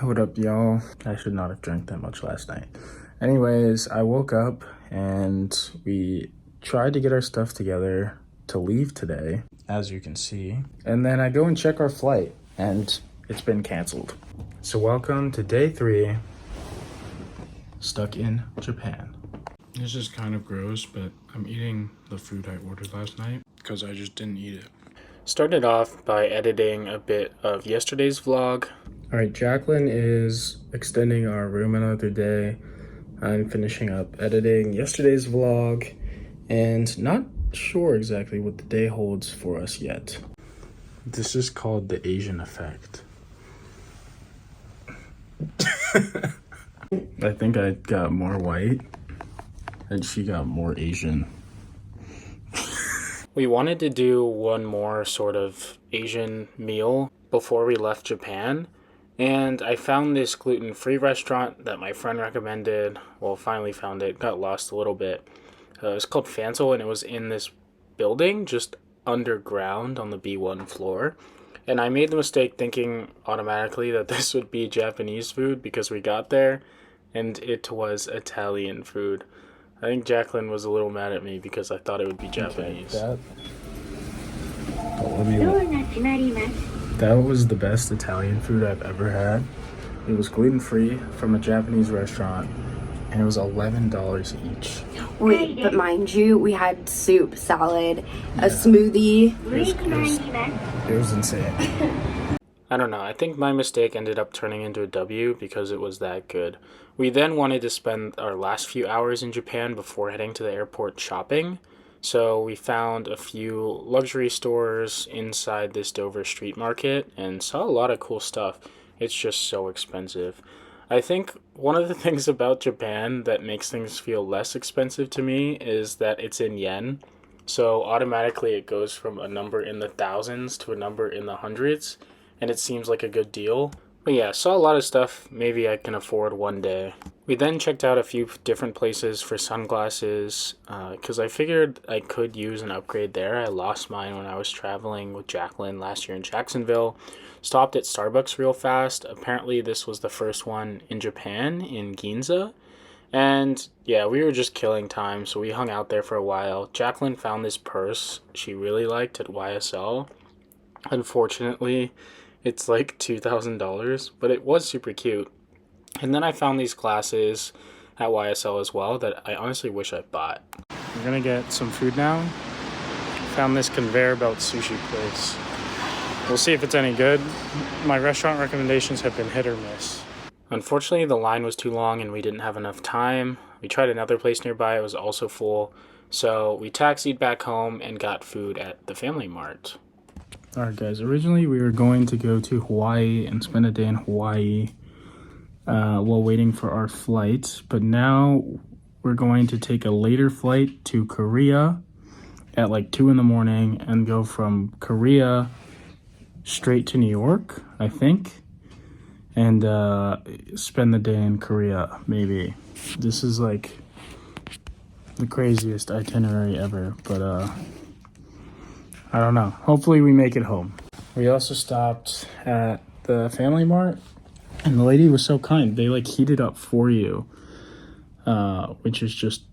What up, y'all? I should not have drank that much last night. Anyways, I woke up and we tried to get our stuff together to leave today, as you can see. And then I go and check our flight and it's been canceled. So welcome to day 3, stuck in Japan. This is kind of gross, but I'm eating the food I ordered last night because I just didn't eat it. Started off by editing a bit of yesterday's vlog. All right, Jacqueline is extending our room another day. I'm finishing up editing yesterday's vlog and not sure exactly what the day holds for us yet. This is called the Asian effect. I think I got more white and she got more Asian. We wanted to do one more sort of Asian meal before we left Japan. And I found this gluten-free restaurant that my friend recommended. Well, finally found it. Got lost a little bit. It's called Fancel, and it was in this building just underground on the B1 floor. And I made the mistake thinking automatically that this would be Japanese food because we got there, and it was Italian food. I think Jacqueline was a little mad at me because I thought it would be Japanese. That was the best Italian food I've ever had. It was gluten-free from a Japanese restaurant, and it was $11 each. Wait, but mind you, we had soup, salad, a smoothie. It was insane. I don't know, I think my mistake ended up turning into a W because it was that good. We then wanted to spend our last few hours in Japan before heading to the airport shopping. So we found a few luxury stores inside this Dover street market and saw a lot of cool stuff. It's just so expensive. I think one of the things about Japan that makes things feel less expensive to me is that it's in yen. So automatically it goes from a number in the thousands to a number in the hundreds, and it seems like a good deal. But yeah, saw a lot of stuff maybe I can afford one day. We then checked out a few different places for sunglasses because I figured I could use an upgrade there. I lost mine when I was traveling with Jacqueline last year in Jacksonville. Stopped at Starbucks real fast. Apparently this was the first one in Japan in Ginza. And yeah, we were just killing time, so we hung out there for a while. Jacqueline found this purse she really liked at YSL. Unfortunately, it's like $2,000, but it was super cute. And then I found these glasses at YSL as well that I honestly wish I bought. We're gonna get some food now. Found this conveyor belt sushi place. We'll see if it's any good. My restaurant recommendations have been hit or miss. Unfortunately, the line was too long and we didn't have enough time. We tried another place nearby, it was also full. So we taxied back home and got food at the Family Mart. Alright guys, originally we were going to go to Hawaii and spend a day in Hawaii while waiting for our flight, but now we're going to take a later flight to Korea at like 2 in the morning and go from Korea straight to New York, I think, and spend the day in Korea, maybe. This is like the craziest itinerary ever, but I don't know. Hopefully we make it home. We also stopped at the Family Mart, and the lady was so kind. They like heated up for you, which is just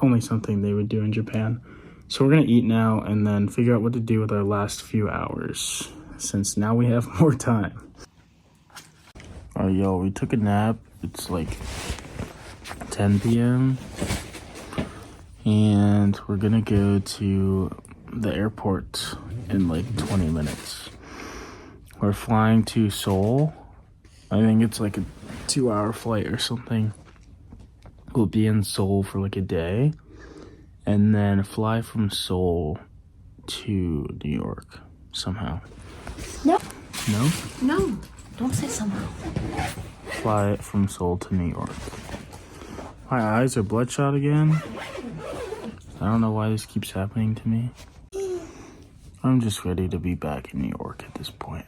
only something they would do in Japan. So we're gonna eat now and then figure out what to do with our last few hours, since now we have more time. All right, yo, we took a nap. It's like 10 p.m. and we're gonna go to the airport in like 20 minutes. We're flying to Seoul. I think it's like a 2-hour flight or something. We'll be in Seoul for like a day and then fly from Seoul to New York somehow. No. No? No, don't say somehow. Fly from Seoul to New York. My eyes are bloodshot again. I don't know why this keeps happening to me. I'm just ready to be back in New York at this point.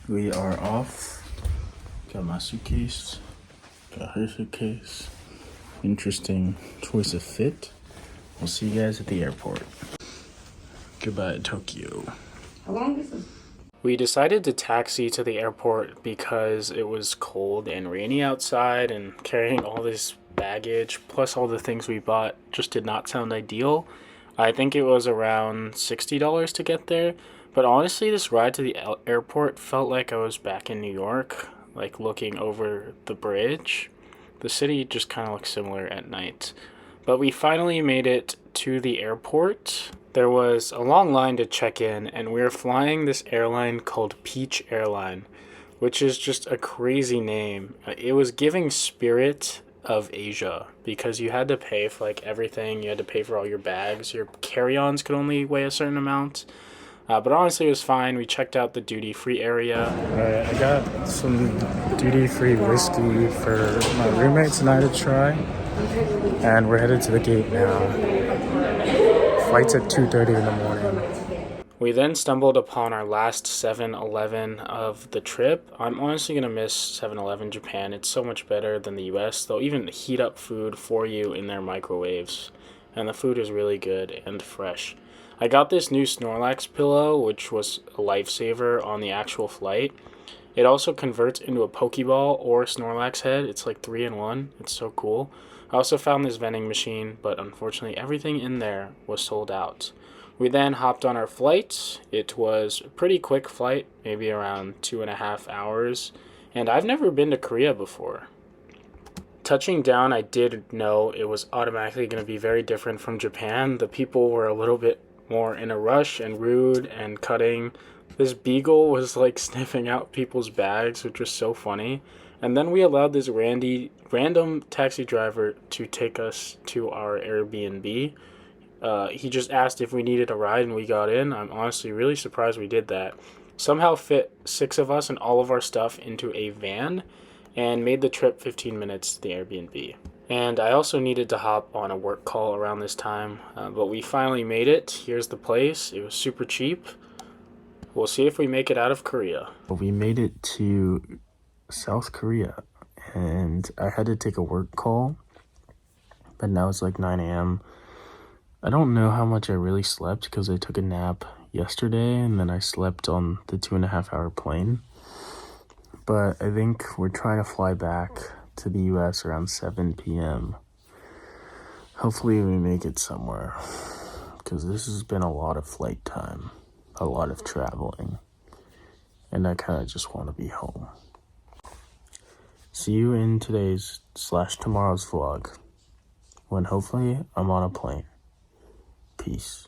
We are off. Got my suitcase. Got her suitcase. Interesting choice of fit. We'll see you guys at the airport. Goodbye, Tokyo. How long is this? We decided to taxi to the airport because it was cold and rainy outside, and carrying all this baggage plus all the things we bought just did not sound ideal. I think it was around $60 to get there, but honestly, this ride to the airport felt like I was back in New York, like looking over the bridge. The city just kind of looks similar at night. But we finally made it to the airport. There was a long line to check in, and we were flying this airline called Peach Airline, which is just a crazy name. It was giving Spirit of Asia because you had to pay for like everything. You had to pay for all your bags. Your carry-ons could only weigh a certain amount. But honestly, it was fine. We checked out the duty-free area. Alright, I got some duty-free whiskey for my roommates and I to try. And we're headed to the gate now. Flight's at 2:30 in the morning. We then stumbled upon our last 7-Eleven of the trip. I'm honestly going to miss 7-Eleven Japan. It's so much better than the US. They'll even heat up food for you in their microwaves. And the food is really good and fresh. I got this new Snorlax pillow, which was a lifesaver on the actual flight. It also converts into a Pokeball or Snorlax head. It's like 3-in-1. It's so cool. I also found this vending machine, but unfortunately everything in there was sold out. We then hopped on our flight. It was a pretty quick flight, maybe around 2.5 hours, and I've never been to Korea before. Touching down, I did know it was automatically going to be very different from Japan. The people were a little bit more in a rush and rude and cutting. This beagle was like sniffing out people's bags, which was so funny. And then we allowed this random taxi driver to take us to our Airbnb. He just asked if we needed a ride and we got in. I'm honestly really surprised we did that. Somehow fit 6 of us and all of our stuff into a van and made the trip 15 minutes to the Airbnb. And I also needed to hop on a work call around this time, but we finally made it. Here's the place. It was super cheap. We'll see if we make it out of Korea. We made it to South Korea, and I had to take a work call, but now it's like 9 a.m. I don't know how much I really slept because I took a nap yesterday and then I slept on the 2.5-hour plane. But I think we're trying to fly back to the US around 7 p.m. Hopefully we make it somewhere because this has been a lot of flight time, a lot of traveling, and I kind of just want to be home. See you in today's/tomorrow's vlog when hopefully I'm on a plane. Peace.